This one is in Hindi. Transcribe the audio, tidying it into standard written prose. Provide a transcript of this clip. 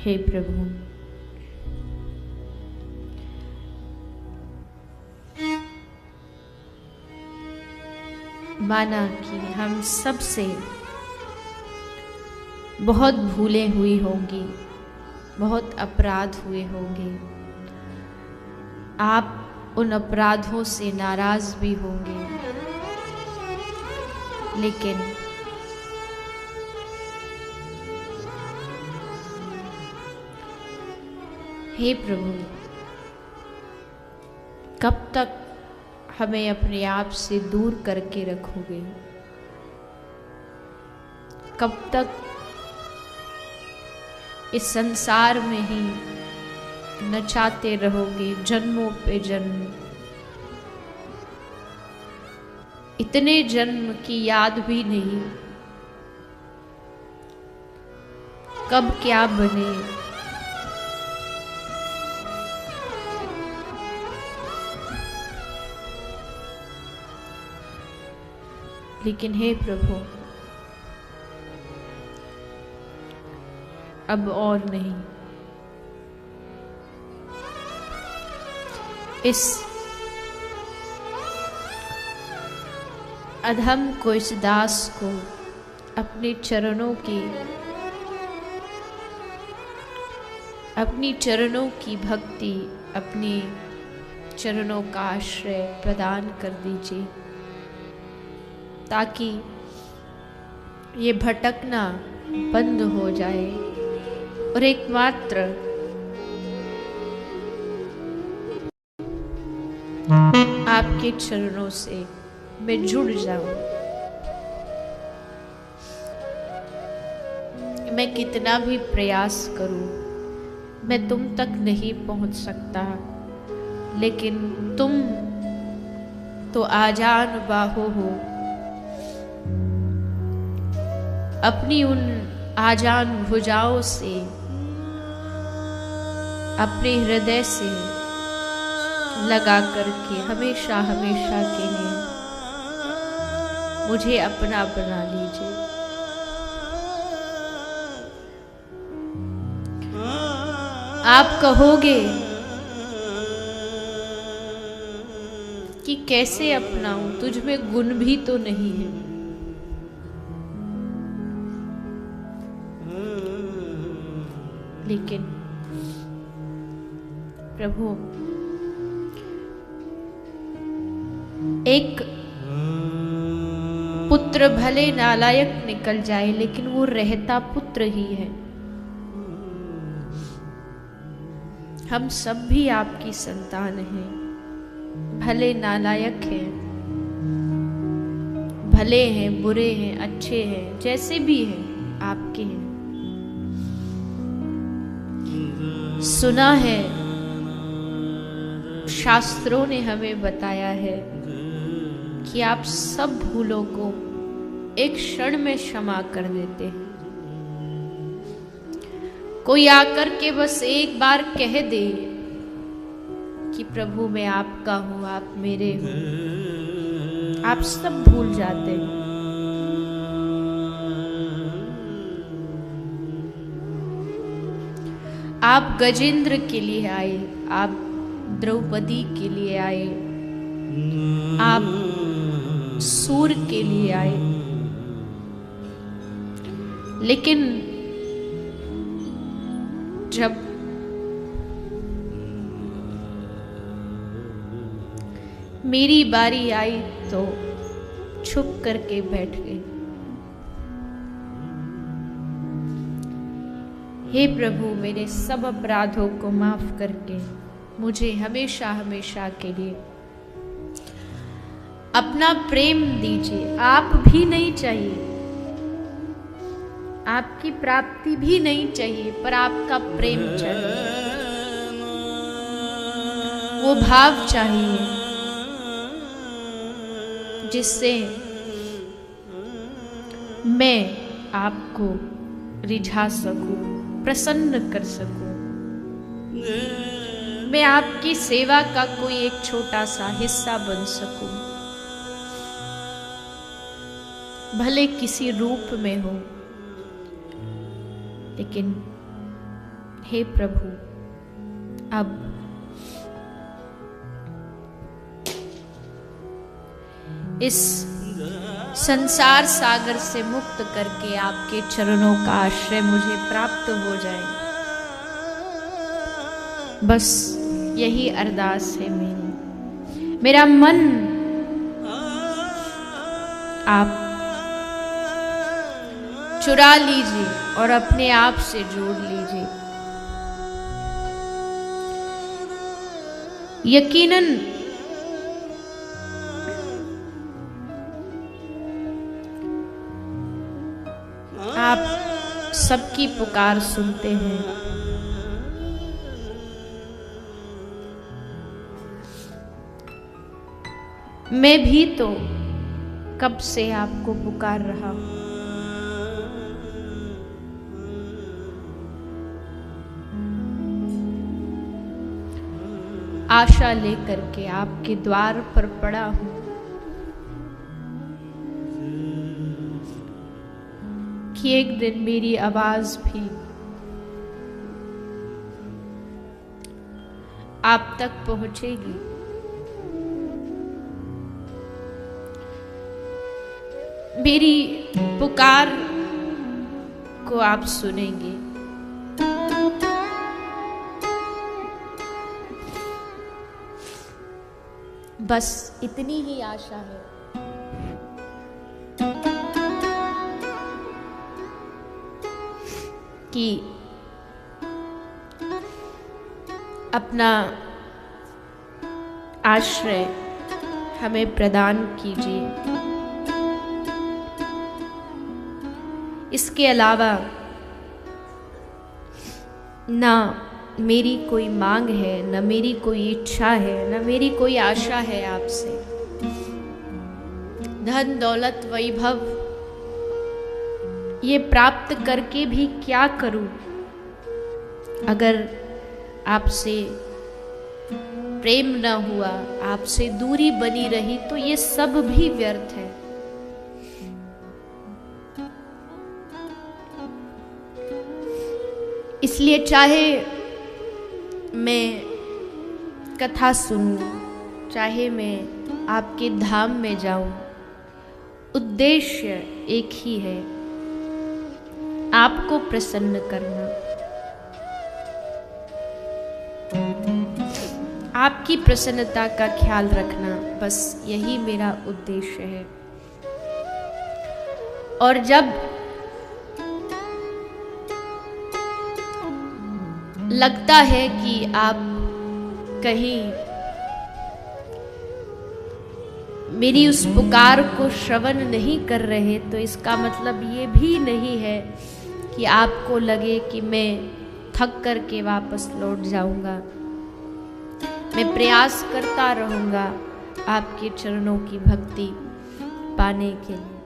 हे प्रभु, माना कि हम सब से बहुत भूलें हुई होंगी, बहुत अपराध हुए होंगे। आप उन अपराधों से नाराज भी होंगे, लेकिन हे प्रभु, कब तक हमें अपने आप से दूर करके रखोगे? कब तक इस संसार में ही नचाते रहोगे जन्मों पे जन्म? इतने जन्म की याद भी नहीं, कब क्या बने। लेकिन हे प्रभु, अब और नहीं। इस अधम को, इस दास को अपने चरणों की भक्ति, अपने चरणों का आश्रय प्रदान कर दीजिए, ताकि ये भटकना बंद हो जाए और एकमात्र आपके चरणों से मैं जुड़ जाऊं। मैं कितना भी प्रयास करूं, मैं तुम तक नहीं पहुंच सकता, लेकिन तुम तो आजान बाहों हो। अपनी उन आजान भुजाओं से, अपने हृदय से लगा करके हमेशा हमेशा के लिए मुझे अपना बना लीजिए। आप कहोगे कि कैसे अपनाऊं, तुझ में गुण भी तो नहीं है। लेकिन प्रभु, एक पुत्र भले नालायक निकल जाए, लेकिन वो रहता पुत्र ही है। हम सब भी आपकी संतान हैं, भले नालायक हैं, भले हैं, बुरे हैं, अच्छे हैं, जैसे भी हैं, आपके हैं। सुना है, शास्त्रों ने हमें बताया है कि आप सब भूलों को एक क्षण में क्षमा कर देते हैं। कोई आकर के बस एक बार कह दे कि प्रभु मैं आपका हूं, आप मेरे हो, आप सब भूल जाते हैं। आप गजेंद्र के लिए आए, आप द्रौपदी के लिए आए, आप सूर के लिए आए, लेकिन जब मेरी बारी आई तो छुप करके बैठ गए। हे प्रभु, मेरे सब अपराधों को माफ करके मुझे हमेशा हमेशा के लिए अपना प्रेम दीजिए। आप भी नहीं चाहिए, आपकी प्राप्ति भी नहीं चाहिए, पर आपका प्रेम चाहिए, वो भाव चाहिए जिससे मैं आपको रिझा सकूं, प्रसन्न कर सकूं। मैं आपकी सेवा का कोई एक छोटा सा हिस्सा बन सकूं, भले किसी रूप में हो, लेकिन हे प्रभु, अब इस संसार सागर से मुक्त करके आपके चरणों का आश्रय मुझे प्राप्त हो जाए। बस यही अरदास है मेरी। मेरा मन आप चुरा लीजिए और अपने आप से जोड़ लीजिए। यकीनन आप सबकी पुकार सुनते हैं। मैं भी तो कब से आपको पुकार रहा हूं। आशा लेकर के आपके द्वार पर पड़ा हूं कि एक दिन मेरी आवाज भी आप तक पहुंचेगी। मेरी पुकार को आप सुनेंगे। बस इतनी ही आशा है। कि अपना आश्रय हमें प्रदान कीजिए। इसके अलावा ना मेरी कोई मांग है, न मेरी कोई इच्छा है, न मेरी कोई आशा है आपसे। धन दौलत वैभव ये प्राप्त करके भी क्या करूं अगर आपसे प्रेम न हुआ, आपसे दूरी बनी रही तो ये सब भी व्यर्थ है। इसलिए चाहे मैं कथा सुनूं, चाहे मैं आपके धाम में जाऊं, उद्देश्य एक ही है, आपको प्रसन्न करना, आपकी प्रसन्नता का ख्याल रखना। बस यही मेरा उद्देश्य है। और जब लगता है कि आप कहीं मेरी उस पुकार को श्रवण नहीं कर रहे, तो इसका मतलब ये भी नहीं है कि आपको लगे कि मैं थक करके वापस लौट जाऊंगा। मैं प्रयास करता रहूंगा आपके चरणों की भक्ति पाने के लिए।